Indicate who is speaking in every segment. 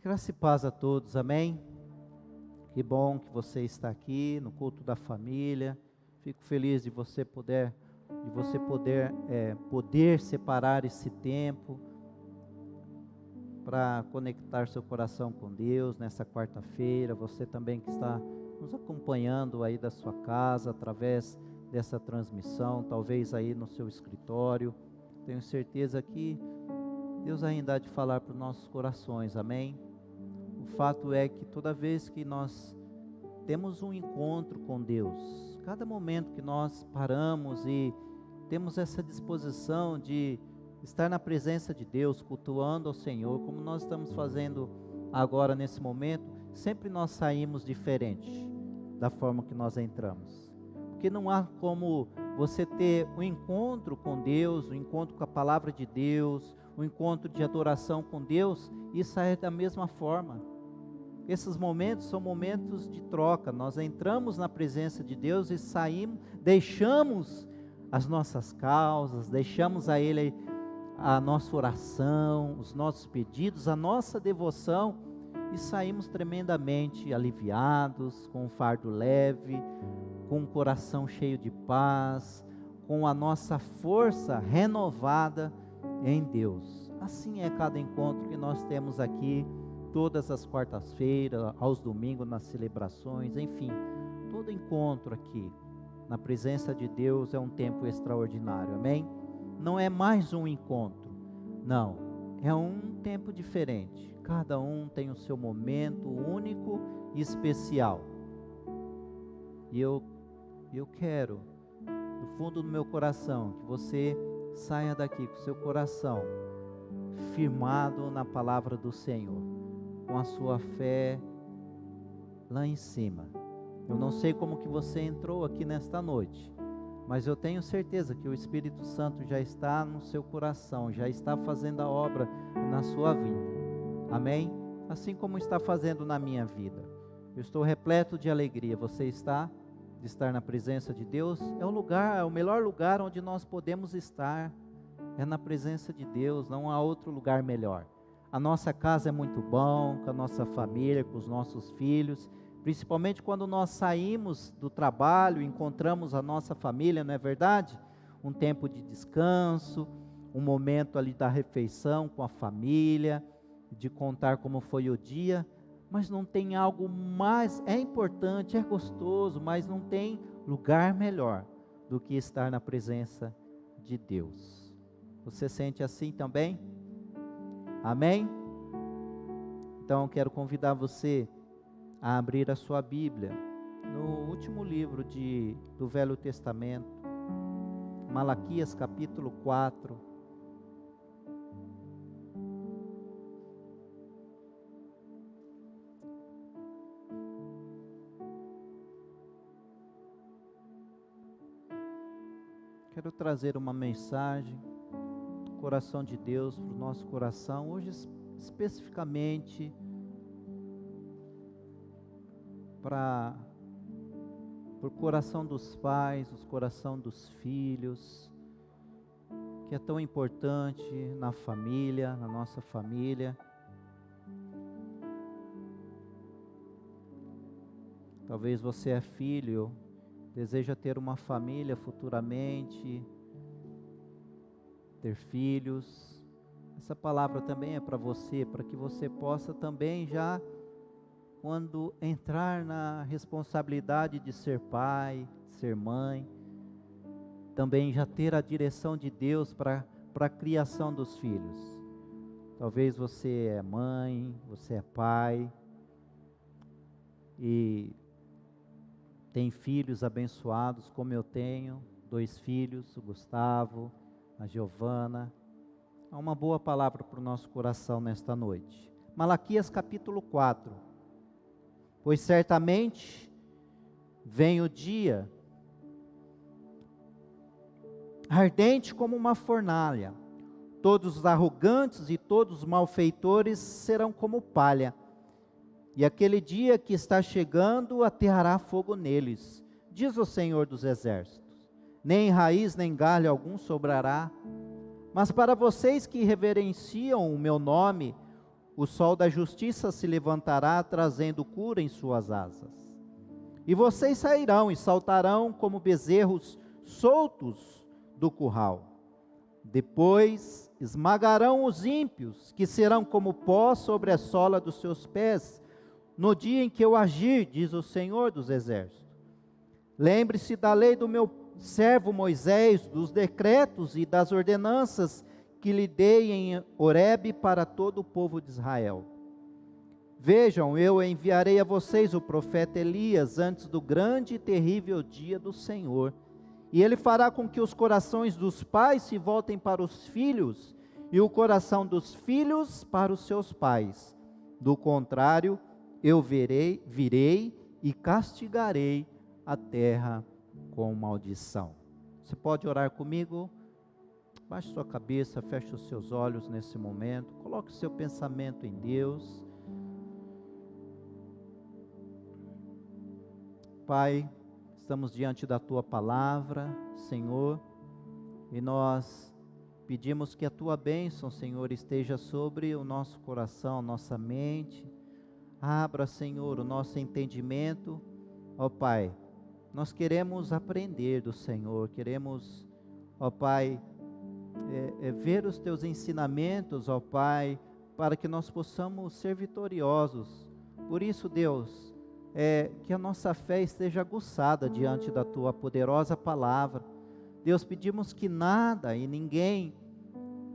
Speaker 1: Graça e paz a todos, amém? Que bom que você está aqui no culto da família. Fico feliz de você poder separar esse tempo para conectar seu coração com Deus nessa quarta-feira. Você também que está nos acompanhando aí da sua casa através dessa transmissão, talvez aí no seu escritório. Tenho certeza que Deus ainda há de falar para os nossos corações, amém? O fato é que toda vez que nós temos um encontro com Deus, cada momento que nós paramos e temos essa disposição de estar na presença de Deus, cultuando ao Senhor, como nós estamos fazendo agora nesse momento, sempre nós saímos diferente da forma que nós entramos. Porque não há como você ter um encontro com Deus, um encontro com a palavra de Deus, um encontro de adoração com Deus e sair da mesma forma. Esses momentos são momentos de troca. Nós entramos na presença de Deus e saímos, deixamos as nossas causas, deixamos a Ele a nossa oração, os nossos pedidos, a nossa devoção e saímos tremendamente aliviados, com um fardo leve, com um coração cheio de paz, com a nossa força renovada em Deus. Assim é cada encontro que nós temos aqui, todas as quartas-feiras, aos domingos, nas celebrações, enfim, todo encontro aqui, na presença de Deus é um tempo extraordinário, amém? Não é mais um encontro, não, é um tempo diferente, cada um tem o seu momento único e especial, e eu quero, do fundo do meu coração, que você saia daqui com seu coração firmado na palavra do Senhor, com a sua fé lá em cima. Eu não sei como que você entrou aqui nesta noite, mas eu tenho certeza que o Espírito Santo já está no seu coração, já está fazendo a obra na sua vida, amém? Assim como está fazendo na minha vida. Eu estou repleto de alegria. Você está de estar na presença de Deus? É o melhor lugar onde nós podemos estar, é na presença de Deus, não há outro lugar melhor. A nossa casa é muito bom, com a nossa família, com os nossos filhos, principalmente quando nós saímos do trabalho, encontramos a nossa família, não é verdade? Um tempo de descanso, um momento ali da refeição com a família, de contar como foi o dia, mas não tem algo mais, é importante, é gostoso, mas não tem lugar melhor do que estar na presença de Deus. Você sente assim também? Amém? Então eu quero convidar você a abrir a sua Bíblia no último livro do Velho Testamento, Malaquias capítulo 4. Quero trazer uma mensagem, coração de Deus para o nosso coração, hoje especificamente para o coração dos pais, o coração dos filhos, que é tão importante na família, na nossa família. Talvez você é filho, deseja ter uma família futuramente, ter filhos. Essa palavra também é para você, para que você possa também já, quando entrar na responsabilidade de ser pai, ser mãe, também já ter a direção de Deus para a criação dos filhos. Talvez você é mãe, você é pai, e tem filhos abençoados, como eu tenho, 2 filhos, o Gustavo, a Giovana. Há uma boa palavra para o nosso coração nesta noite. Malaquias capítulo 4. Pois certamente vem o dia, ardente como uma fornalha, todos os arrogantes e todos os malfeitores serão como palha, e aquele dia que está chegando ateará fogo neles, diz o Senhor dos Exércitos, nem raiz nem galho algum sobrará, mas para vocês que reverenciam o meu nome, o sol da justiça se levantará, trazendo cura em suas asas. E vocês sairão e saltarão como bezerros soltos do curral. Depois esmagarão os ímpios, que serão como pó sobre a sola dos seus pés, no dia em que eu agir, diz o Senhor dos Exércitos. Lembre-se da lei do meu servo Moisés, dos decretos e das ordenanças que lhe dei em Horebe para todo o povo de Israel. Vejam, eu enviarei a vocês o profeta Elias antes do grande e terrível dia do Senhor. E ele fará com que os corações dos pais se voltem para os filhos, e o coração dos filhos para os seus pais. Do contrário, eu virei e castigarei a terra com maldição. Você pode orar comigo? Baixe sua cabeça, feche os seus olhos nesse momento, coloque o seu pensamento em Deus. Pai, estamos diante da Tua palavra, Senhor, e nós pedimos que a Tua bênção, Senhor, esteja sobre o nosso coração, nossa mente. Abra, Senhor, o nosso entendimento. Ó Pai, nós queremos aprender do Senhor, queremos, ó Pai, ver os Teus ensinamentos, ó Pai, para que nós possamos ser vitoriosos. Por isso, Deus, que a nossa fé esteja aguçada diante da Tua poderosa palavra. Deus, pedimos que nada e ninguém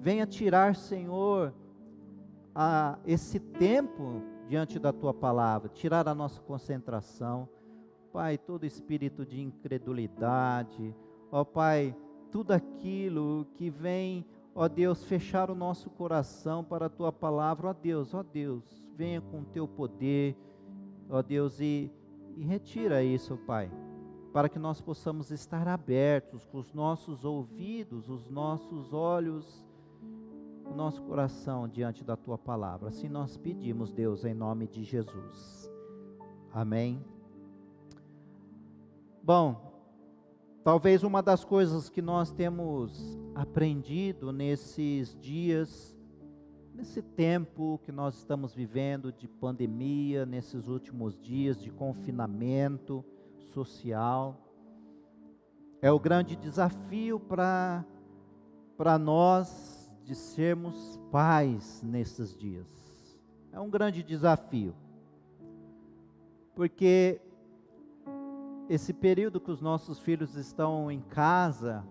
Speaker 1: venha tirar, Senhor, esse tempo diante da Tua palavra, tirar a nossa concentração. Pai, todo espírito de incredulidade, ó Pai, tudo aquilo que vem, ó Deus, fechar o nosso coração para a Tua palavra, ó Deus, venha com o Teu poder, ó Deus, e retira isso, Pai, para que nós possamos estar abertos com os nossos ouvidos, os nossos olhos, o nosso coração diante da Tua palavra. Assim nós pedimos, Deus, em nome de Jesus. Amém. Bom, talvez uma das coisas que nós temos aprendido nesses dias, nesse tempo que nós estamos vivendo de pandemia, nesses últimos dias de confinamento social, é o grande desafio para nós de sermos pais nesses dias. É um grande desafio, porque esse período que os nossos filhos estão em casa,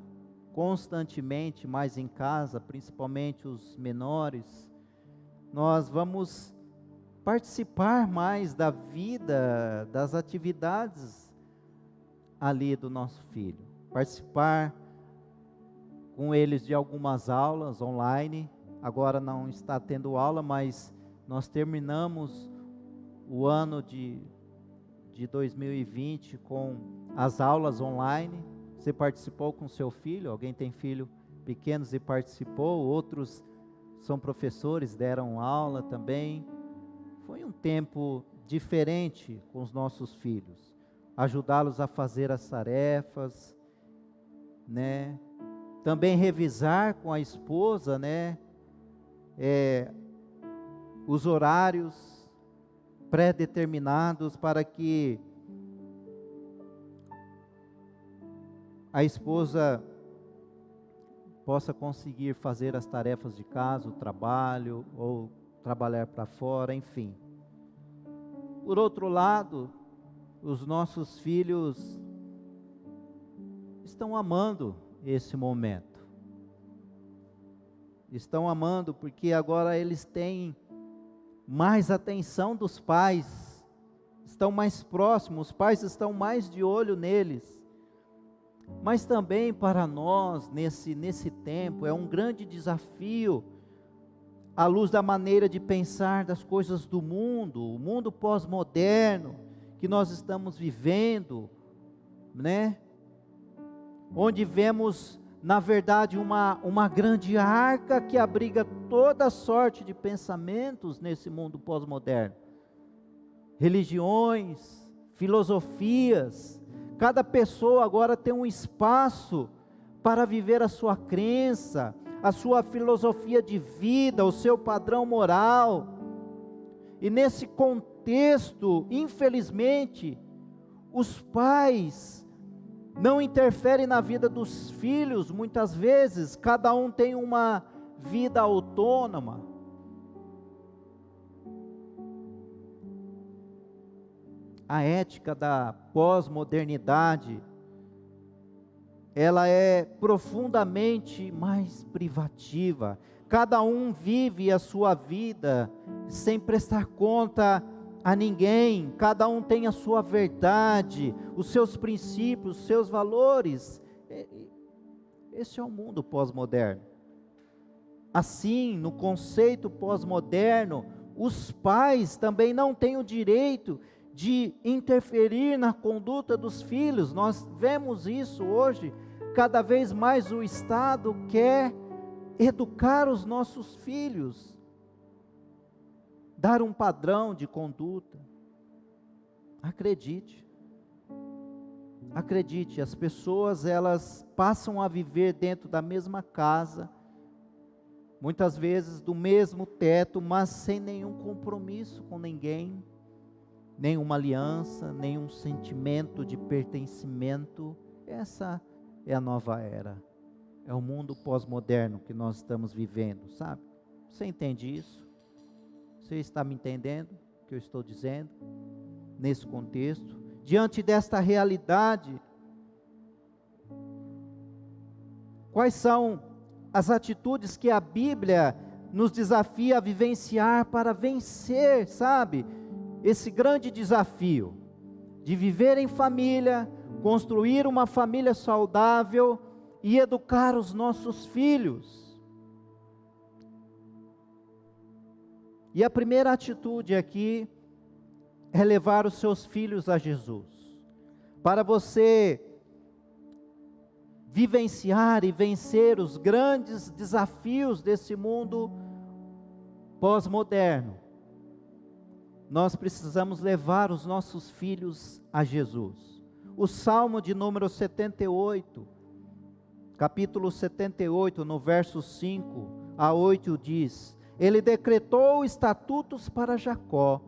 Speaker 1: constantemente mais em casa, principalmente os menores, nós vamos participar mais da vida, das atividades ali do nosso filho, participar com eles de algumas aulas online. Agora não está tendo aula, mas nós terminamos o ano de 2020 com as aulas online. Você participou com seu filho? Alguém tem filho pequenos e participou? Outros são professores, deram aula também. Foi um tempo diferente com os nossos filhos, ajudá-los a fazer as tarefas, né? Também revisar com a esposa, né? Os horários pré-determinados para que a esposa possa conseguir fazer as tarefas de casa, o trabalho, ou trabalhar para fora, enfim. Por outro lado, os nossos filhos estão amando esse momento. Estão amando porque agora eles têm mais atenção dos pais, estão mais próximos, os pais estão mais de olho neles. Mas também para nós, nesse tempo, é um grande desafio, à luz da maneira de pensar das coisas do mundo, o mundo pós-moderno que nós estamos vivendo, né? Onde vemos, na verdade, uma grande arca que abriga toda sorte de pensamentos nesse mundo pós-moderno. Religiões, filosofias, cada pessoa agora tem um espaço para viver a sua crença, a sua filosofia de vida, o seu padrão moral. E nesse contexto, infelizmente, os pais não interferem na vida dos filhos, muitas vezes, cada um tem uma vida autônoma. A ética da pós-modernidade, ela é profundamente mais privativa. Cada um vive a sua vida sem prestar conta a ninguém. Cada um tem a sua verdade, os seus princípios, os seus valores. Esse é o mundo pós-moderno. Assim, no conceito pós-moderno, os pais também não têm o direito de interferir na conduta dos filhos. Nós vemos isso hoje, cada vez mais o Estado quer educar os nossos filhos, dar um padrão de conduta. Acredite, as pessoas, elas passam a viver dentro da mesma casa, muitas vezes do mesmo teto, mas sem nenhum compromisso com ninguém, nenhuma aliança, nenhum sentimento de pertencimento. Essa é a nova era, é o mundo pós-moderno que nós estamos vivendo, sabe? Você entende isso? Você está me entendendo o que eu estou dizendo? Nesse contexto, diante desta realidade, quais são as atitudes que a Bíblia nos desafia a vivenciar para vencer, sabe? Esse grande desafio de viver em família, construir uma família saudável e educar os nossos filhos. E a primeira atitude aqui é levar os seus filhos a Jesus. Para você vivenciar e vencer os grandes desafios desse mundo pós-moderno, nós precisamos levar os nossos filhos a Jesus. O Salmo de número 78, capítulo 78, no verso 5 a 8 diz: Ele decretou estatutos para Jacó,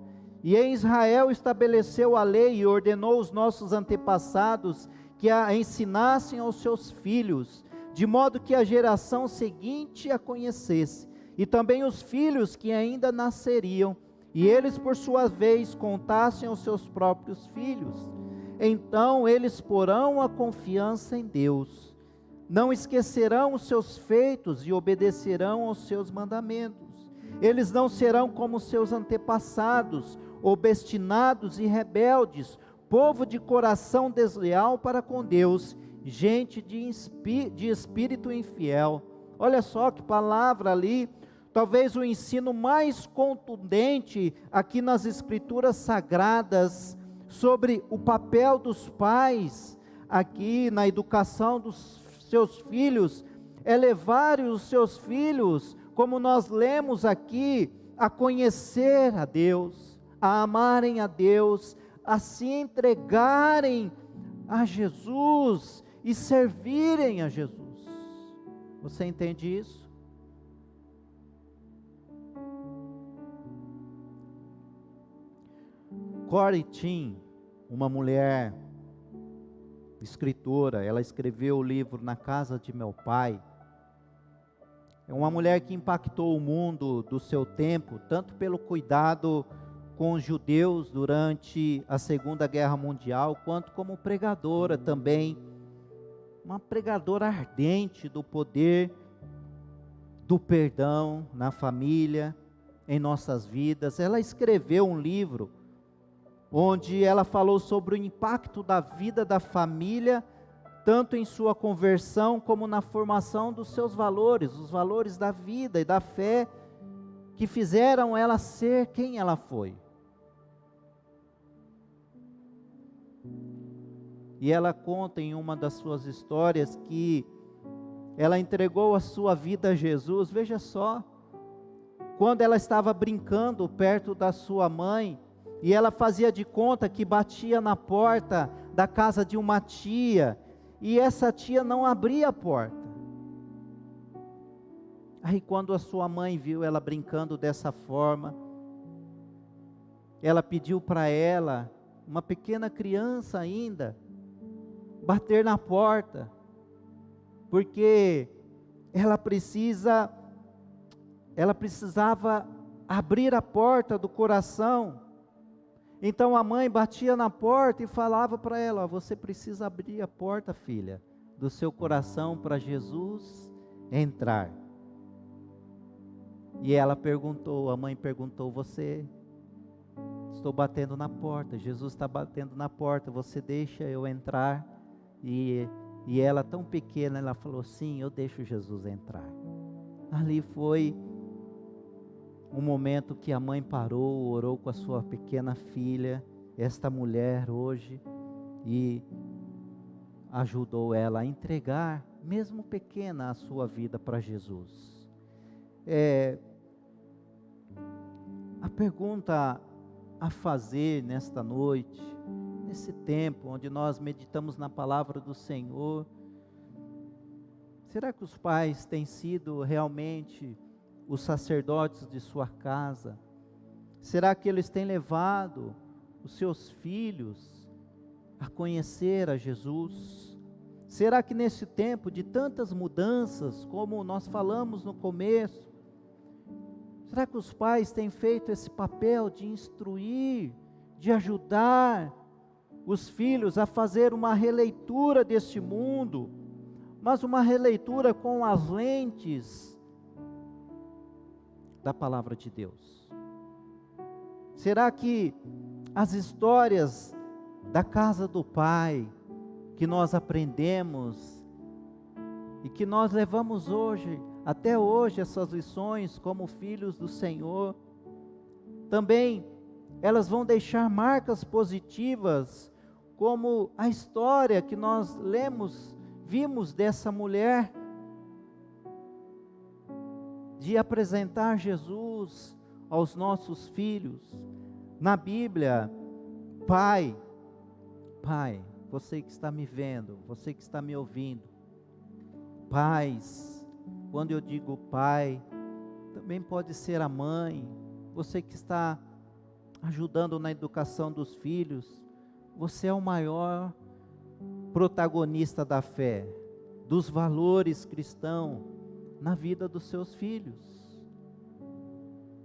Speaker 1: e em Israel estabeleceu a lei e ordenou os nossos antepassados que a ensinassem aos seus filhos, de modo que a geração seguinte a conhecesse, e também os filhos que ainda nasceriam, e eles por sua vez contassem aos seus próprios filhos. Então eles porão a confiança em Deus, não esquecerão os seus feitos e obedecerão aos seus mandamentos. Eles não serão como seus antepassados, obstinados e rebeldes, povo de coração desleal para com Deus, gente de espírito infiel. Olha só que palavra ali, talvez o ensino mais contundente aqui nas Escrituras Sagradas, sobre o papel dos pais, aqui na educação dos seus filhos, é levar os seus filhos, como nós lemos aqui, a conhecer a Deus, a amarem a Deus, a se entregarem a Jesus e servirem a Jesus. Você entende isso? Corrie Ten, uma mulher escritora, ela escreveu o livro Na Casa de Meu Pai. É uma mulher que impactou o mundo do seu tempo, tanto pelo cuidado com os judeus durante a Segunda Guerra Mundial, quanto como pregadora também, uma pregadora ardente do poder do perdão na família, em nossas vidas. Ela escreveu um livro onde ela falou sobre o impacto da vida da família, tanto em sua conversão como na formação dos seus valores, os valores da vida e da fé, que fizeram ela ser quem ela foi. E ela conta em uma das suas histórias que ela entregou a sua vida a Jesus. Veja só, quando ela estava brincando perto da sua mãe, e ela fazia de conta que batia na porta da casa de uma tia, e essa tia não abria a porta. Aí quando a sua mãe viu ela brincando dessa forma, ela pediu para ela, uma pequena criança ainda, bater na porta, porque ela precisava abrir a porta do coração. Então a mãe batia na porta e falava para ela: você precisa abrir a porta, filha, do seu coração para Jesus entrar. E ela perguntou, a mãe perguntou: estou batendo na porta, Jesus está batendo na porta, você deixa eu entrar? E ela, tão pequena, ela falou: sim, eu deixo Jesus entrar. Ali foi um momento que a mãe parou, orou com a sua pequena filha, esta mulher hoje, e ajudou ela a entregar, mesmo pequena, a sua vida para Jesus. A pergunta a fazer nesta noite, nesse tempo onde nós meditamos na palavra do Senhor: será que os pais têm sido realmente os sacerdotes de sua casa? Será que eles têm levado os seus filhos a conhecer a Jesus? Será que nesse tempo de tantas mudanças, como nós falamos no começo, será que os pais têm feito esse papel de instruir, de ajudar os filhos a fazer uma releitura deste mundo, mas uma releitura com as lentes da palavra de Deus? Será que as histórias da casa do Pai, que nós aprendemos e que nós levamos hoje, até hoje, essas lições como filhos do Senhor, também elas vão deixar marcas positivas, como a história que nós vimos dessa mulher, de apresentar Jesus aos nossos filhos? Na Bíblia, pai, você que está me vendo, você que está me ouvindo, pais, quando eu digo pai, também pode ser a mãe, você que está ajudando na educação dos filhos, você é o maior protagonista da fé, dos valores cristãos na vida dos seus filhos.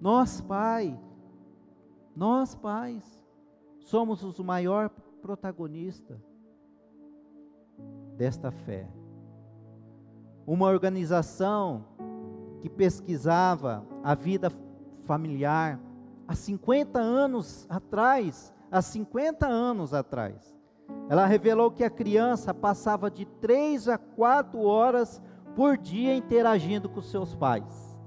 Speaker 1: Nós pais, somos os maior protagonistas desta fé. Uma organização que pesquisava a vida familiar há 50 anos atrás, ela revelou que a criança passava de 3 a 4 horas por dia interagindo com seus pais,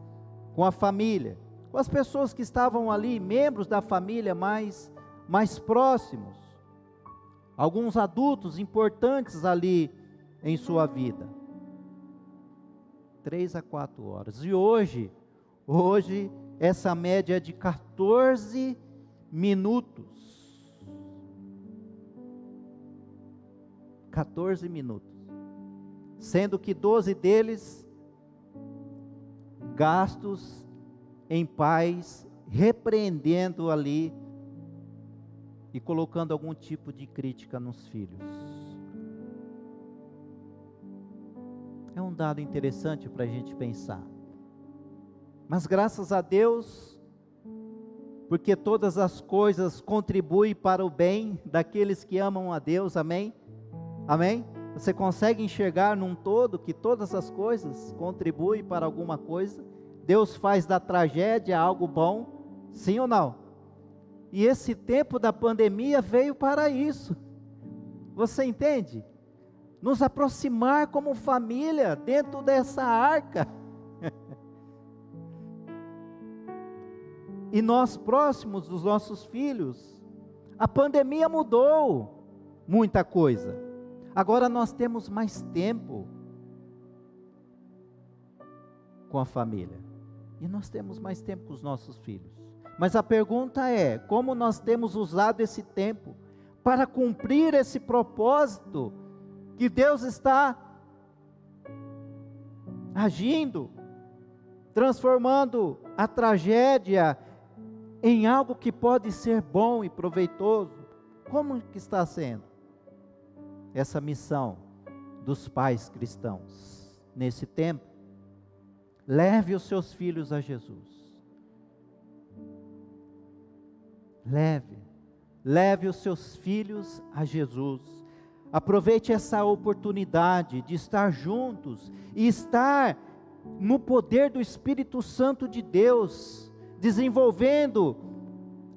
Speaker 1: com a família, com as pessoas que estavam ali, membros da família mais próximos, alguns adultos importantes ali em sua vida. 3 a 4 horas. E hoje essa média é de 14 minutos. 14 minutos. Sendo que 12 deles gastos em pais, repreendendo ali e colocando algum tipo de crítica nos filhos. É um dado interessante para a gente pensar. Mas graças a Deus, porque todas as coisas contribuem para o bem daqueles que amam a Deus, amém? Amém? Você consegue enxergar num todo que todas as coisas contribuem para alguma coisa? Deus faz da tragédia algo bom, sim ou não? E esse tempo da pandemia veio para isso. Você entende? Nos aproximar como família dentro dessa arca. E nós próximos dos nossos filhos. A pandemia mudou muita coisa. Agora nós temos mais tempo com a família. E nós temos mais tempo com os nossos filhos. Mas a pergunta é, como nós temos usado esse tempo para cumprir esse propósito que Deus está agindo, transformando a tragédia em algo que pode ser bom e proveitoso. Como que está sendo essa missão dos pais cristãos nesse tempo? Leve os seus filhos a Jesus. Leve os seus filhos a Jesus. Aproveite essa oportunidade de estar juntos e estar no poder do Espírito Santo de Deus, desenvolvendo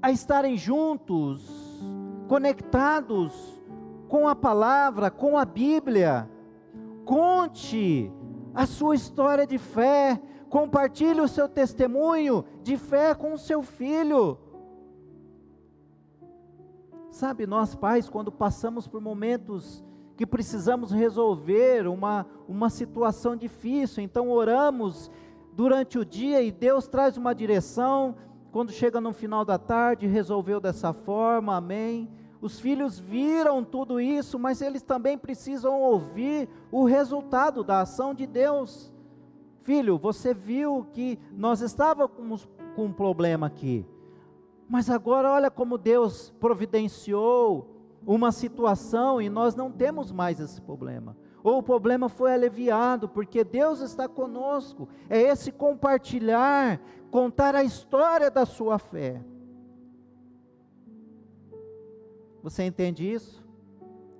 Speaker 1: a estarem juntos, conectados com a palavra, com a Bíblia. Conte a sua história de fé, compartilhe o seu testemunho de fé com o seu filho. Sabe, nós pais, quando passamos por momentos que precisamos resolver uma situação difícil, então oramos durante o dia e Deus traz uma direção. Quando chega no final da tarde, resolveu dessa forma, amém. Os filhos viram tudo isso, mas eles também precisam ouvir o resultado da ação de Deus. Filho, você viu que nós estávamos com um problema aqui, mas agora olha como Deus providenciou uma situação e nós não temos mais esse problema. Ou o problema foi aliviado, porque Deus está conosco. É esse compartilhar, contar a história da sua fé. Você entende isso?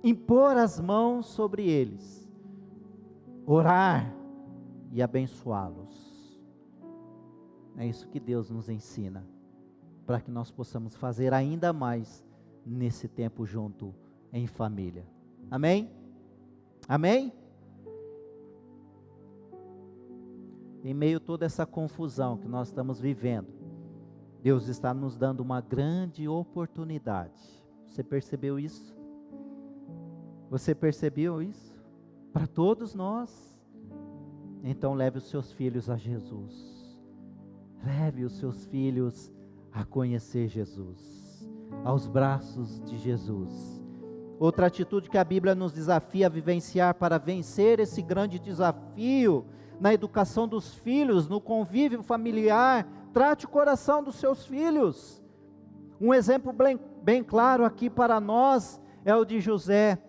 Speaker 1: Impor as mãos sobre eles, orar e abençoá-los. É isso que Deus nos ensina, para que nós possamos fazer ainda mais nesse tempo junto em família. Amém? Amém? Em meio a toda essa confusão que nós estamos vivendo, Deus está nos dando uma grande oportunidade. Você percebeu isso? Você percebeu isso? Para todos nós. Então leve os seus filhos a Jesus. Leve os seus filhos a conhecer Jesus, aos braços de Jesus. Outra atitude que a Bíblia nos desafia a vivenciar para vencer esse grande desafio na educação dos filhos, no convívio familiar: trate o coração dos seus filhos. Um exemplo bem claro aqui para nós é o de José.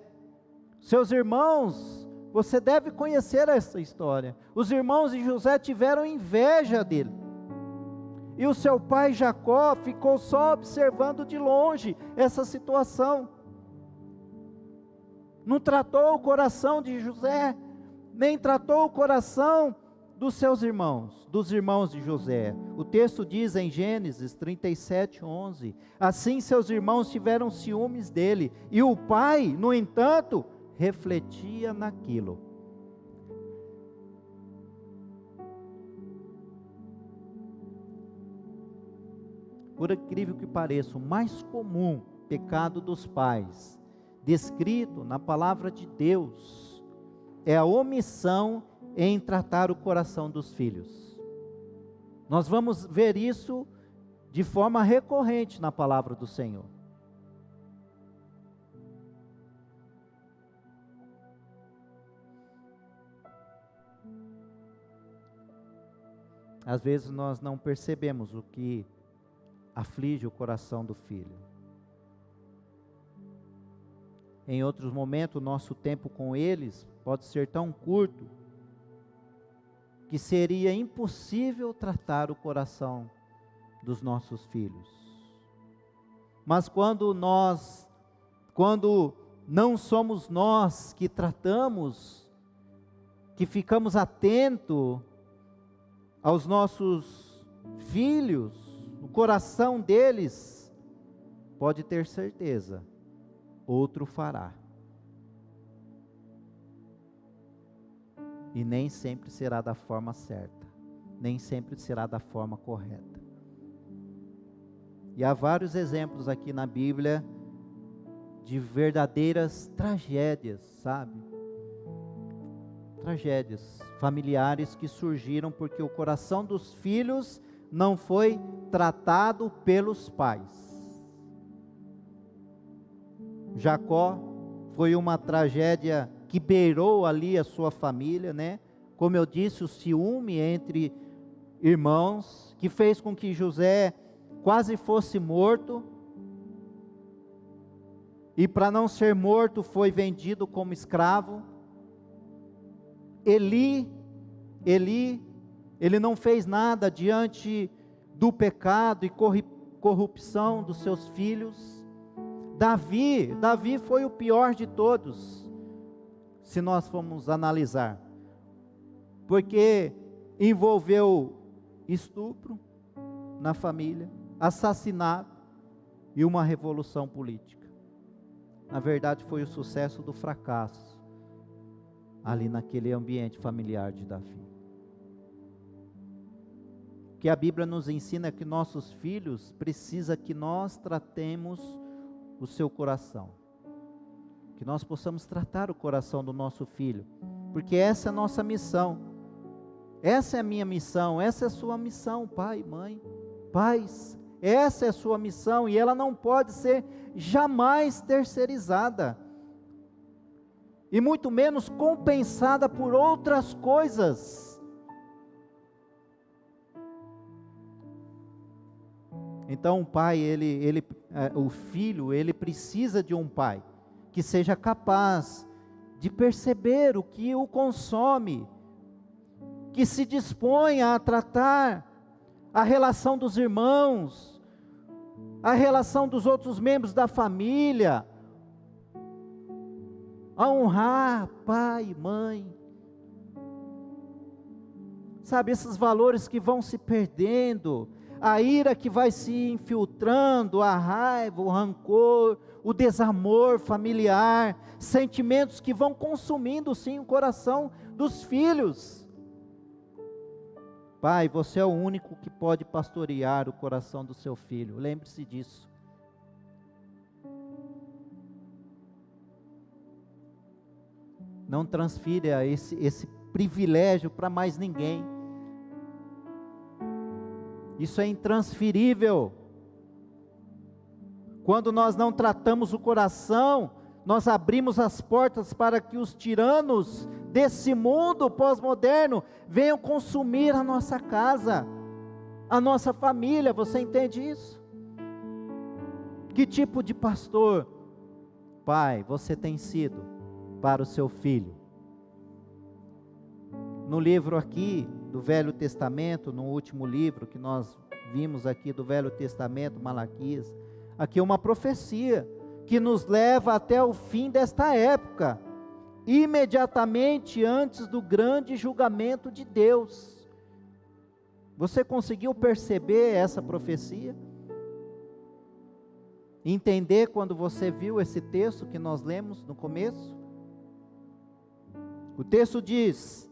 Speaker 1: Seus irmãos, você deve conhecer essa história. Os irmãos de José tiveram inveja dele, e o seu pai Jacó ficou só observando de longe essa situação. Não tratou o coração de José, nem tratou o coração dos seus irmãos, dos irmãos de José. O texto diz em Gênesis 37:11: assim seus irmãos tiveram ciúmes dele, e o pai, no entanto, refletia naquilo. Por incrível que pareça, o mais comum pecado dos pais, descrito na palavra de Deus, é a omissão em tratar o coração dos filhos. Nós vamos ver isso de forma recorrente na palavra do Senhor. Às vezes nós não percebemos o que aflige o coração do filho. Em outros momentos, o nosso tempo com eles pode ser tão curto que seria impossível tratar o coração dos nossos filhos. Mas quando não somos nós que tratamos, que ficamos atentos aos nossos filhos, o coração deles, pode ter certeza, outro fará. E nem sempre será da forma certa, nem sempre será da forma correta. E há vários exemplos aqui na Bíblia de verdadeiras tragédias, sabe? Tragédias familiares que surgiram porque o coração dos filhos não foi tratado pelos pais. Jacó foi uma tragédia que beirou ali a sua família, né? Como eu disse, o ciúme entre irmãos, que fez com que José quase fosse morto, e para não ser morto foi vendido como escravo. Eli, ele não fez nada diante do pecado e corrupção dos seus filhos. Davi foi o pior de todos, se nós formos analisar, porque envolveu estupro na família, assassinato e uma revolução política. Na verdade, foi o sucesso do fracasso ali naquele ambiente familiar de Davi. O que a Bíblia nos ensina é que nossos filhos precisam que nós tratemos o seu coração, que nós possamos tratar o coração do nosso filho, porque essa é a nossa missão, essa é a minha missão, essa é a sua missão, pai, mãe, pais, essa é a sua missão, e ela não pode ser jamais terceirizada, e muito menos compensada por outras coisas. Então o pai, o filho, ele precisa de um pai que seja capaz de perceber o que o consome, que se disponha a tratar a relação dos irmãos, a relação dos outros membros da família, a honrar pai, mãe, sabe, esses valores que vão se perdendo, a ira que vai se infiltrando, a raiva, o rancor, o desamor familiar, sentimentos que vão consumindo sim o coração dos filhos. Pai, você é o único que pode pastorear o coração do seu filho, lembre-se disso. Não transfira esse privilégio para mais ninguém. Isso é intransferível. Quando nós não tratamos o coração, nós abrimos as portas para que os tiranos desse mundo pós-moderno venham consumir a nossa casa, a nossa família. Você entende isso? Que tipo de pastor, pai, você tem sido para o seu filho? No livro aqui do Velho Testamento, no último livro que nós vimos aqui do Velho Testamento, Malaquias, aqui é uma profecia que nos leva até o fim desta época, imediatamente antes do grande julgamento de Deus. Você conseguiu perceber essa profecia? Entender quando você viu esse texto que nós lemos no começo? O texto diz: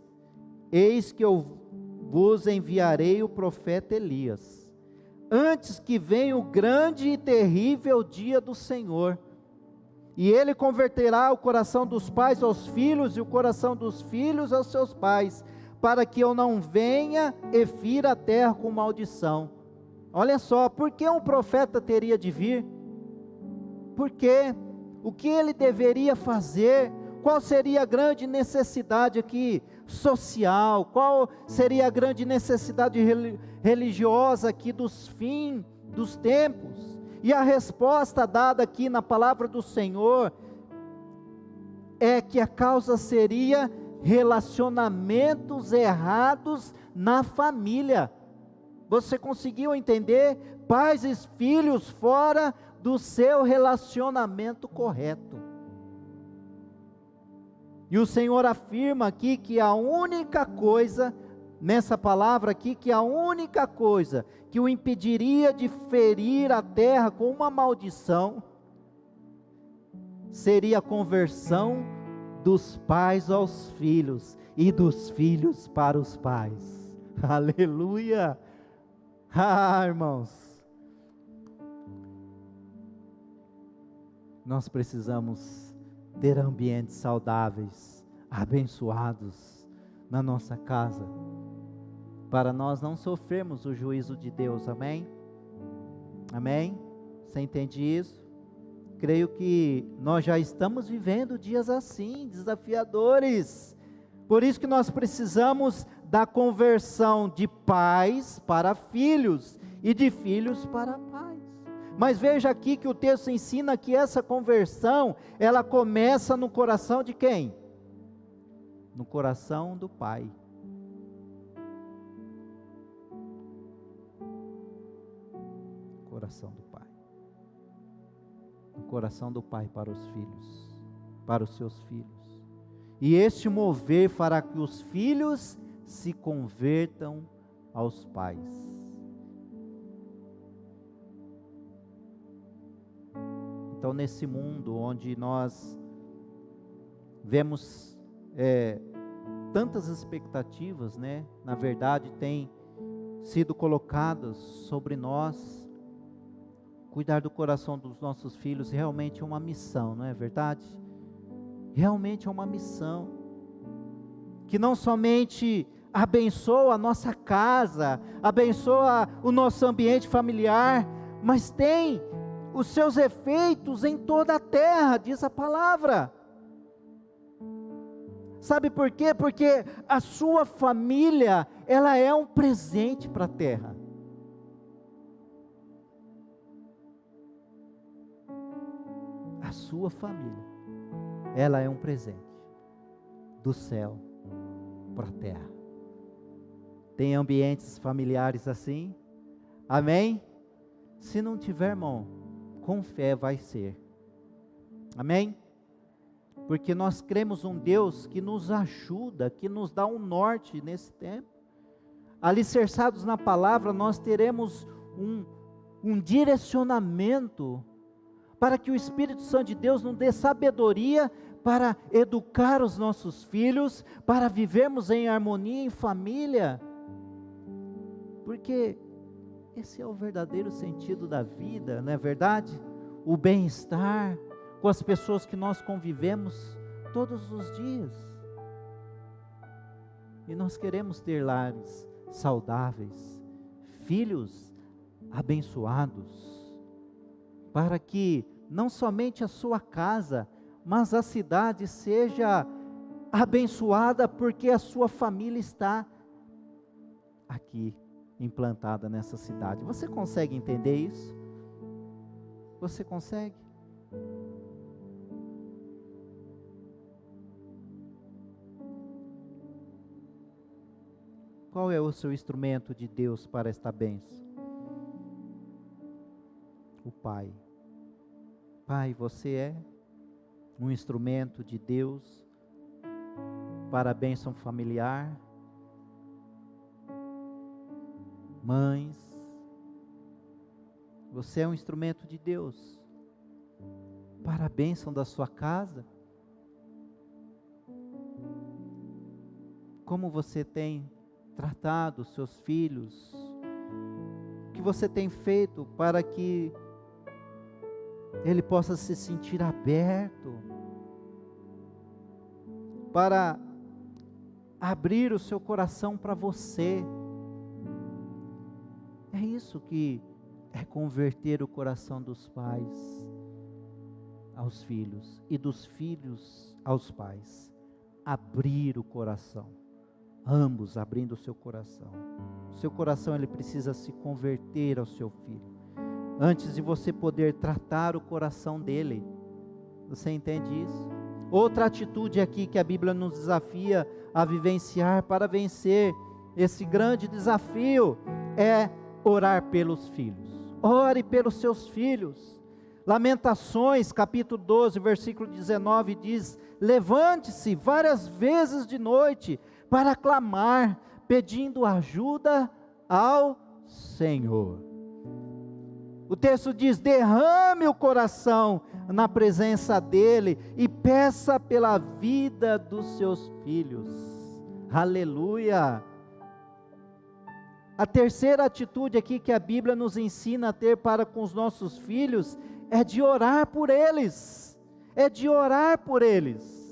Speaker 1: eis que eu vos enviarei o profeta Elias, antes que venha o grande e terrível dia do Senhor, e ele converterá o coração dos pais aos filhos, e o coração dos filhos aos seus pais, para que eu não venha e fira a terra com maldição. Olha só, por que um profeta teria de vir? Por quê? O que ele deveria fazer? Qual seria a grande necessidade aqui social? Qual seria a grande necessidade religiosa aqui dos fins dos tempos? E a resposta dada aqui na palavra do Senhor é que a causa seria relacionamentos errados na família. Você conseguiu entender? Pais e filhos fora do seu relacionamento correto. E o Senhor afirma aqui que a única coisa, nessa palavra aqui, que a única coisa que o impediria de ferir a terra com uma maldição, seria a conversão dos pais aos filhos, e dos filhos para os pais. Aleluia! Ah, irmãos, nós precisamos ter ambientes saudáveis, abençoados na nossa casa, para nós não sofrermos o juízo de Deus, amém? Amém? Você entende isso? Creio que nós já estamos vivendo dias assim, desafiadores, por isso que nós precisamos da conversão de pais para filhos, e de filhos para pais. Mas veja aqui que o texto ensina que essa conversão, ela começa no coração de quem? No coração do pai. Coração do pai. No coração do pai para os filhos, para os seus filhos. E este mover fará que os filhos se convertam aos pais. Então, nesse mundo onde nós vemos tantas expectativas, né? Na verdade, tem sido colocadas sobre nós, cuidar do coração dos nossos filhos realmente é uma missão, não é verdade? Realmente é uma missão, que não somente abençoa a nossa casa, abençoa o nosso ambiente familiar, mas tem os seus efeitos em toda a terra, diz a palavra. Sabe por quê? Porque a sua família, ela é um presente para a terra. A sua família, ela é um presente do céu para a terra. Tem ambientes familiares assim? Amém? Se não tiver, irmão, com fé vai ser. Amém? Porque nós cremos um Deus que nos ajuda, que nos dá um norte nesse tempo. Alicerçados na palavra, nós teremos um direcionamento para que o Espírito Santo de Deus nos dê sabedoria para educar os nossos filhos, para vivermos em harmonia, em família. Porque esse é o verdadeiro sentido da vida, não é verdade? O bem-estar com as pessoas que nós convivemos todos os dias. E nós queremos ter lares saudáveis, filhos abençoados, para que não somente a sua casa, mas a cidade seja abençoada, porque a sua família está aqui, implantada nessa cidade. Você consegue entender isso? Você consegue? Qual é o seu instrumento de Deus para esta bênção? O Pai. Pai, você é um instrumento de Deus para a bênção familiar. Mães, você é um instrumento de Deus para a bênção da sua casa. Como você tem tratado os seus filhos? O que você tem feito para que ele possa se sentir aberto, para abrir o seu coração para você? É isso que é converter o coração dos pais aos filhos e dos filhos aos pais. Abrir o coração, ambos abrindo o seu coração. O seu coração, ele precisa se converter ao seu filho, antes de você poder tratar o coração dele. Você entende isso? Outra atitude aqui que a Bíblia nos desafia a vivenciar para vencer esse grande desafio é orar pelos filhos. Ore pelos seus filhos. Lamentações, capítulo 12, versículo 19 diz: levante-se várias vezes de noite para clamar, pedindo ajuda ao Senhor. O texto diz: derrame o coração na presença dele e peça pela vida dos seus filhos. Aleluia! A terceira atitude aqui que a Bíblia nos ensina a ter para com os nossos filhos é de orar por eles. É de orar por eles.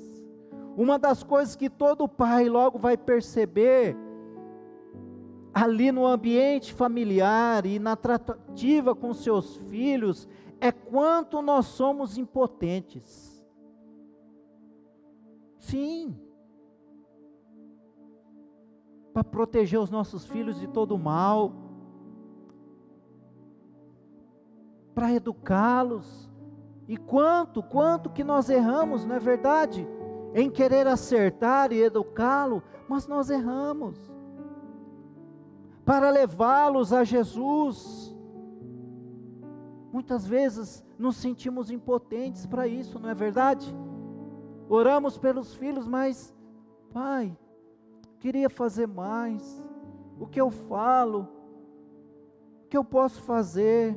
Speaker 1: Uma das coisas que todo pai logo vai perceber ali no ambiente familiar e na tratativa com seus filhos é quanto nós somos impotentes. Sim. Para proteger os nossos filhos de todo mal. para educá-los. E quanto que nós erramos, não é verdade? Em querer acertar e educá-lo, mas nós erramos. Para levá-los a Jesus, muitas vezes nos sentimos impotentes para isso, não é verdade? Oramos pelos filhos, mas, Pai, queria fazer mais. O que eu falo? O que eu posso fazer?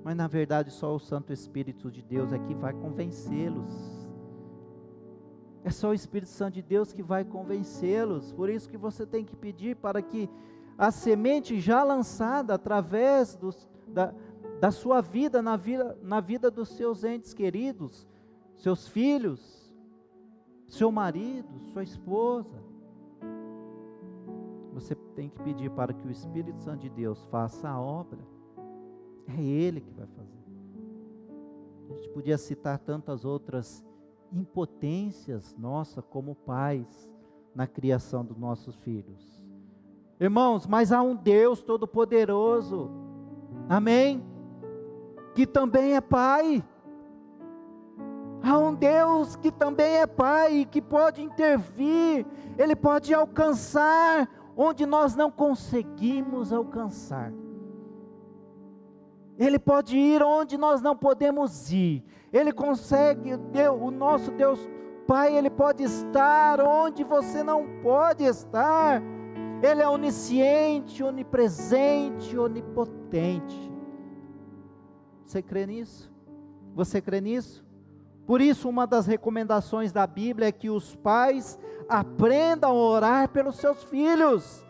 Speaker 1: Mas na verdade só o Santo Espírito de Deus é que vai convencê-los. É só o Espírito Santo de Deus que vai convencê-los. Por isso que você tem que pedir para que a semente já lançada através da sua vida, na vida dos seus entes queridos, seus filhos, seu marido, sua esposa, você tem que pedir para que o Espírito Santo de Deus faça a obra. É Ele que vai fazer. A gente podia citar tantas outras impotências nossa como pais na criação dos nossos filhos. Irmãos, mas há um Deus Todo-Poderoso, amém? Que também é Pai. Há um Deus que também é Pai, que pode intervir, Ele pode alcançar onde nós não conseguimos alcançar. Ele pode ir onde nós não podemos ir. Ele consegue, o nosso Deus Pai, Ele pode estar onde você não pode estar. Ele é onisciente, onipresente, onipotente. Você crê nisso? Você crê nisso? Por isso, uma das recomendações da Bíblia é que os pais aprendam a orar pelos seus filhos,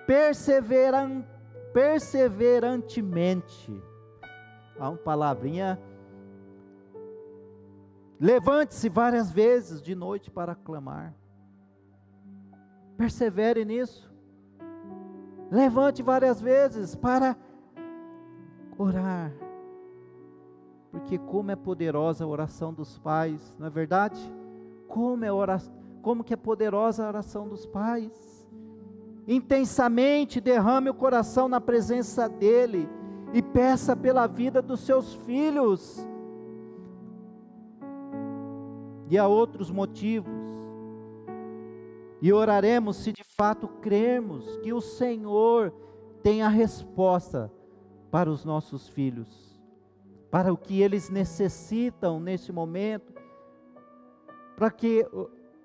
Speaker 1: perseverantemente. Há uma palavrinha. Levante-se várias vezes de noite para clamar. Persevere nisso. Levante várias vezes para orar. Porque como é poderosa a oração dos pais, não é verdade? Como que é poderosa a oração dos pais. Intensamente derrame o coração na presença dEle e peça pela vida dos seus filhos. E há outros motivos. E oraremos se de fato crermos que o Senhor tem a resposta para os nossos filhos, para o que eles necessitam neste momento, para que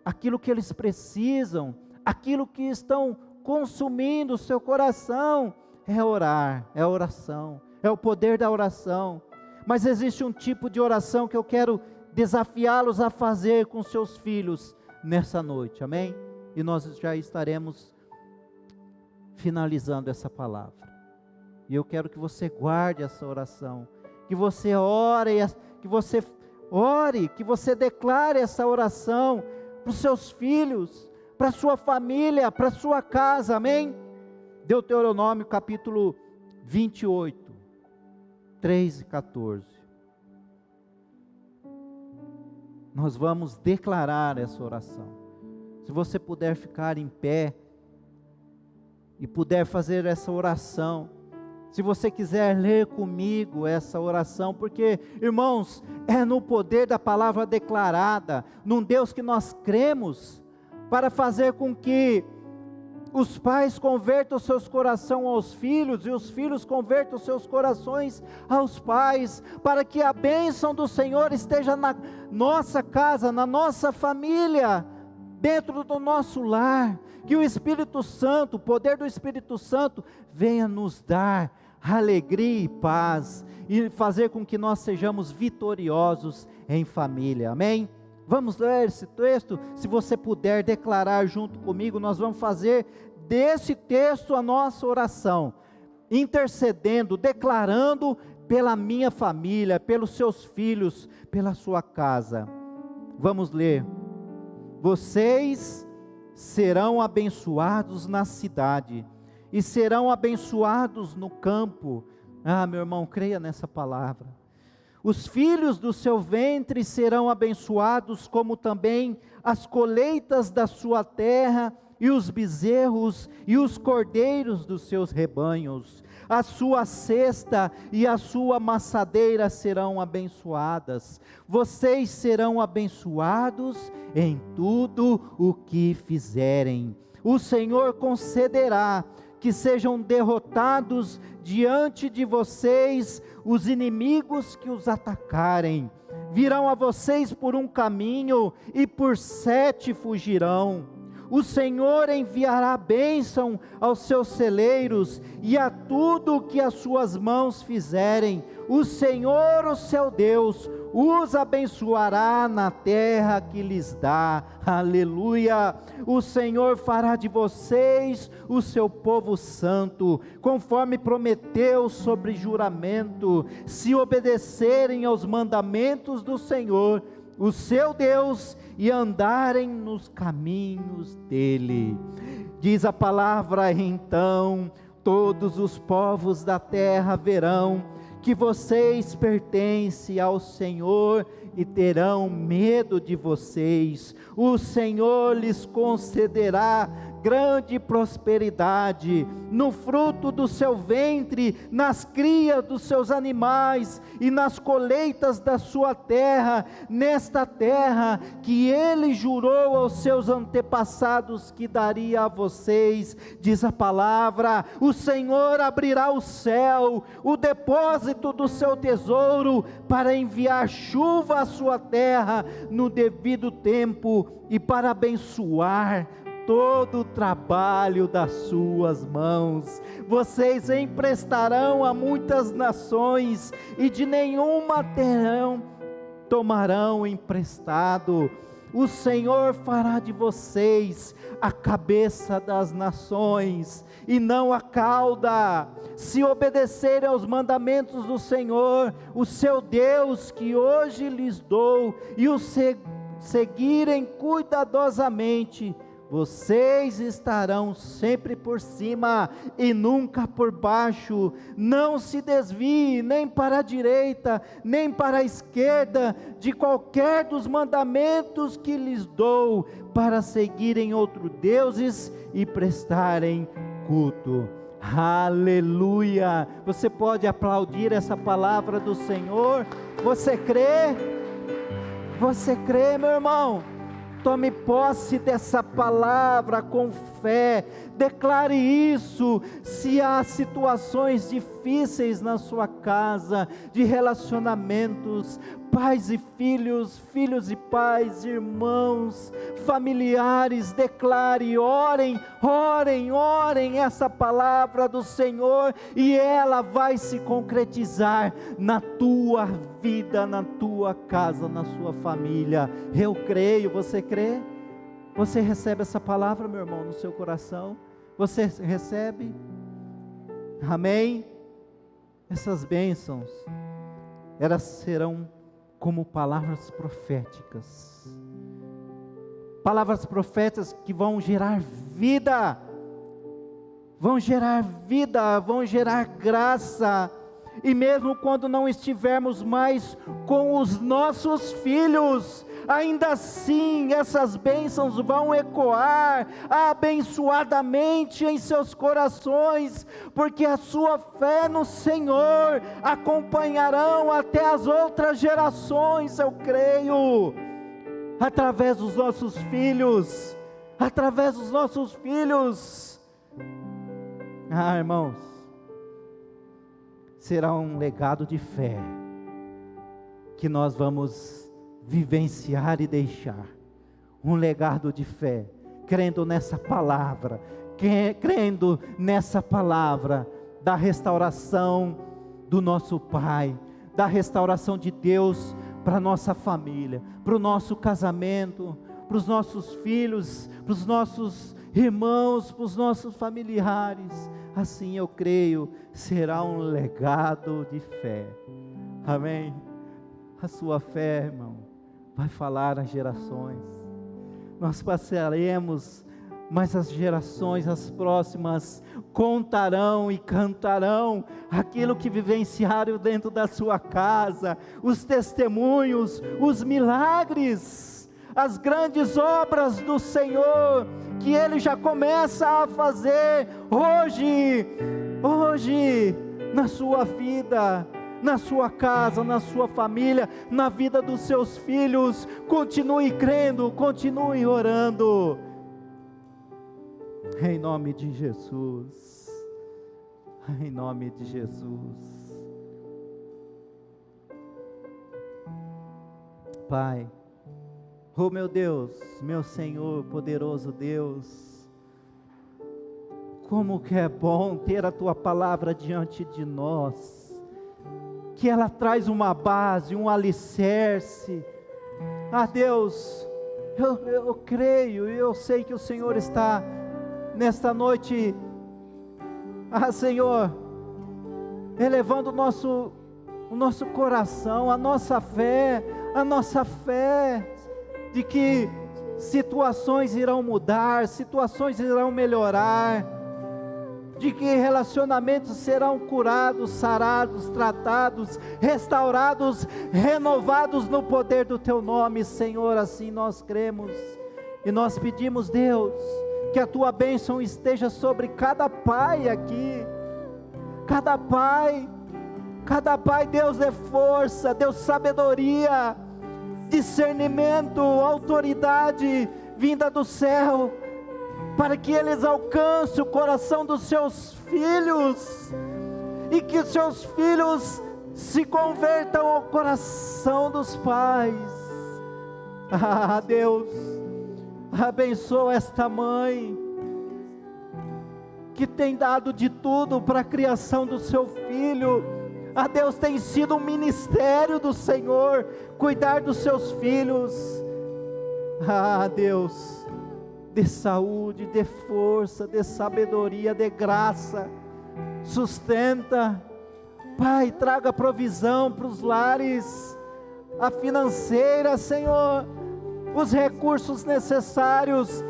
Speaker 1: aquilo que eles precisam, aquilo que estão consumindo o seu coração, é orar, é oração, é o poder da oração. Mas existe um tipo de oração que eu quero desafiá-los a fazer com seus filhos nessa noite, amém? E nós já estaremos finalizando essa palavra. E eu quero que você guarde essa oração, que você ore, que você declare essa oração para os seus filhos, para a sua família, para a sua casa, amém? Deuteronômio capítulo 28, 3 e 14. Nós vamos declarar essa oração. Se você puder ficar em pé e puder fazer essa oração, se você quiser ler comigo essa oração, porque, irmãos, é no poder da palavra declarada, num Deus que nós cremos, para fazer com que os pais convertam os seus corações aos filhos, e os filhos convertam os seus corações aos pais, para que a bênção do Senhor esteja na nossa casa, na nossa família, dentro do nosso lar, que o Espírito Santo, o poder do Espírito Santo, venha nos dar alegria e paz, e fazer com que nós sejamos vitoriosos em família, amém? Vamos ler esse texto, se você puder declarar junto comigo, nós vamos fazer desse texto a nossa oração, intercedendo, declarando pela minha família, pelos seus filhos, pela sua casa. Vamos ler. Vocês serão abençoados na cidade, e serão abençoados no campo. Ah, meu irmão, creia nessa palavra. Os filhos do seu ventre serão abençoados, como também as colheitas da sua terra, e os bezerros e os cordeiros dos seus rebanhos. a sua cesta e a sua amassadeira serão abençoadas. Vocês serão abençoados em tudo o que fizerem. O Senhor concederá que sejam derrotados diante de vocês os inimigos que os atacarem. Virão a vocês por um caminho e por 7 fugirão. O Senhor enviará bênção aos seus celeiros e a tudo o que as suas mãos fizerem. O Senhor, o seu Deus, os abençoará na terra que lhes dá. Aleluia! O Senhor fará de vocês o seu povo santo, conforme prometeu sobre juramento, se obedecerem aos mandamentos do Senhor, o seu Deus, e andarem nos caminhos dele. Diz a palavra: então todos os povos da terra verão que vocês pertencem ao Senhor e terão medo de vocês. O Senhor lhes concederá grande prosperidade no fruto do seu ventre, nas crias dos seus animais e nas colheitas da sua terra, nesta terra que ele jurou aos seus antepassados que daria a vocês. Diz a palavra: o Senhor abrirá o céu, o depósito do seu tesouro, para enviar chuva à sua terra no devido tempo e para abençoar todo o trabalho das suas mãos. Vocês emprestarão a muitas nações e de nenhuma tomarão emprestado. O Senhor fará de vocês a cabeça das nações e não a cauda, se obedecerem aos mandamentos do Senhor, o seu Deus, que hoje lhes dou, e o seguirem cuidadosamente. Vocês estarão sempre por cima e nunca por baixo. Não se desvie nem para a direita, nem para a esquerda, de qualquer dos mandamentos que lhes dou, para seguirem outros deuses e prestarem culto. Aleluia! Você pode aplaudir essa palavra do Senhor? Você crê? Você crê, meu irmão? Tome posse dessa palavra com fé, declare isso. Se há situações difíceis na sua casa, de relacionamentos, pais e filhos, filhos e pais, irmãos, familiares, declare, orem, orem, orem essa palavra do Senhor, e ela vai se concretizar na tua vida, na tua casa, na sua família. Eu creio. Você crê? Você recebe essa palavra, meu irmão, no seu coração? Você recebe? Amém? Essas bênçãos, elas serão como palavras proféticas que vão gerar vida, vão gerar graça. E mesmo quando não estivermos mais com os nossos filhos, ainda assim essas bênçãos vão ecoar abençoadamente em seus corações, porque a sua fé no Senhor acompanharão até as outras gerações. Eu creio, através dos nossos filhos, irmãos, será um legado de fé que nós vamos vivenciar e deixar. Um legado de fé, crendo nessa palavra, da restauração do nosso Pai, da restauração de Deus para a nossa família, para o nosso casamento, para os nossos filhos, para os nossos irmãos, para os nossos familiares. Assim eu creio, será um legado de fé. Amém? A sua fé, irmão, vai falar às gerações. Nós passaremos, mas as gerações, as próximas, contarão e cantarão aquilo que vivenciaram dentro da sua casa, os testemunhos, os milagres, as grandes obras do Senhor, que Ele já começa a fazer hoje. hoje, na sua vida, na sua casa, na sua família, na vida dos seus filhos. Continue crendo, continue orando, em nome de Jesus, em nome de Jesus. Pai, oh meu Deus, meu Senhor, poderoso Deus, como que é bom ter a Tua palavra diante de nós, que ela traz uma base, um alicerce. Deus, eu creio e eu sei que o Senhor está nesta noite, Senhor, elevando o nosso coração, a nossa fé de que situações irão mudar, situações irão melhorar, de que relacionamentos serão curados, sarados, tratados, restaurados, renovados no poder do Teu nome, Senhor. Assim nós cremos e nós pedimos, Deus, que a Tua bênção esteja sobre cada pai aqui, cada pai, Deus, dê força, Deus, sabedoria, discernimento, autoridade vinda do céu, para que eles alcancem o coração dos seus filhos, e que os seus filhos se convertam ao coração dos pais. Deus, abençoa esta mãe, que tem dado de tudo para a criação do seu filho. Deus, tem sido um ministério do Senhor, cuidar dos seus filhos. Deus, dê saúde, dê força, dê sabedoria, dê graça, sustenta, Pai, traga provisão para os lares, a financeira, Senhor, os recursos necessários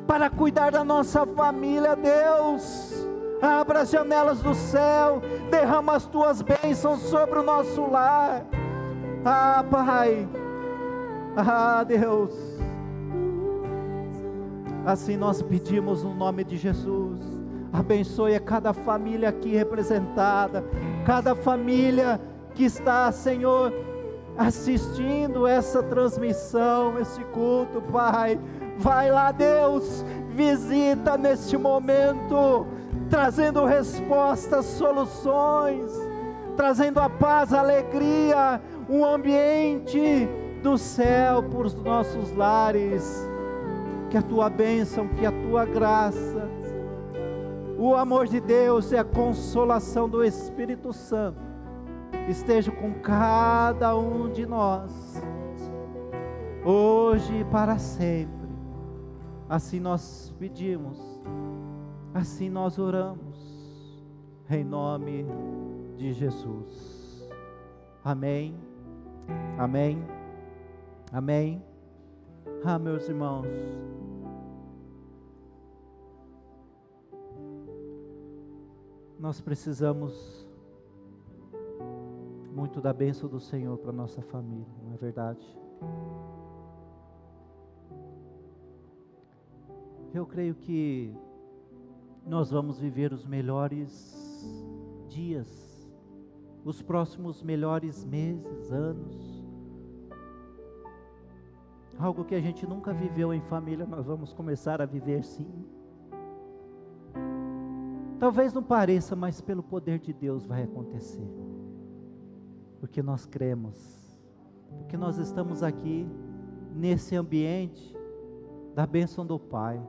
Speaker 1: para cuidar da nossa família. Deus, abra as janelas do céu, derrama as Tuas bênçãos sobre o nosso lar. Pai, Deus, assim nós pedimos no nome de Jesus. Abençoe a cada família aqui representada, cada família que está, Senhor, assistindo essa transmissão, esse culto, Pai. Vai lá, Deus, visita neste momento, trazendo respostas, soluções, trazendo a paz, a alegria, um ambiente do céu para os nossos lares. Que a Tua bênção, que a Tua graça, o amor de Deus e a consolação do Espírito Santo esteja com cada um de nós, hoje e para sempre. Assim nós pedimos, assim nós oramos, em nome de Jesus. Amém, amém, amém. Meus irmãos, nós precisamos muito da bênção do Senhor para a nossa família, não é verdade? Eu creio que nós vamos viver os melhores dias, os próximos melhores meses, anos. Algo que a gente nunca viveu em família, nós vamos começar a viver sim. Talvez não pareça, mas pelo poder de Deus vai acontecer. Porque nós cremos, porque nós estamos aqui nesse ambiente da bênção do Pai.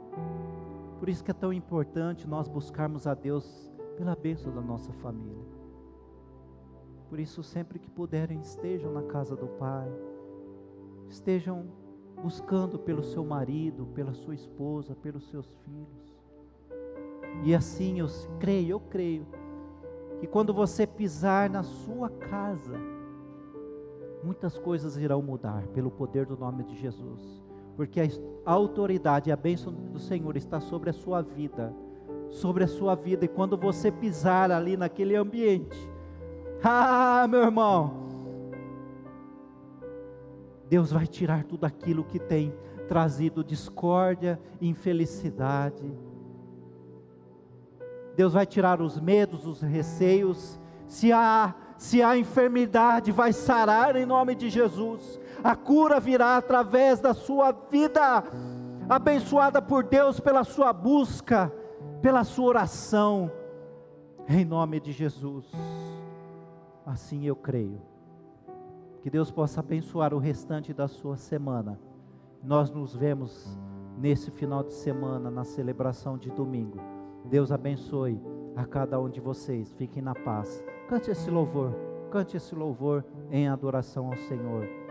Speaker 1: Por isso que é tão importante nós buscarmos a Deus pela bênção da nossa família. Por isso, sempre que puderem, estejam na casa do Pai, estejam buscando pelo seu marido, pela sua esposa, pelos seus filhos. E assim eu creio que quando você pisar na sua casa, muitas coisas irão mudar pelo poder do nome de Jesus, porque a autoridade e a bênção do Senhor está sobre a sua vida, e quando você pisar ali naquele ambiente, meu irmão, Deus vai tirar tudo aquilo que tem trazido discórdia, infelicidade. Deus vai tirar os medos, os receios. Se a enfermidade vai sarar em nome de Jesus. A cura virá através da sua vida, abençoada por Deus pela sua busca, pela sua oração, em nome de Jesus. Assim eu creio. Que Deus possa abençoar o restante da sua semana. Nós nos vemos nesse final de semana, na celebração de domingo. Deus abençoe a cada um de vocês. Fiquem na paz. Cante esse louvor em adoração ao Senhor.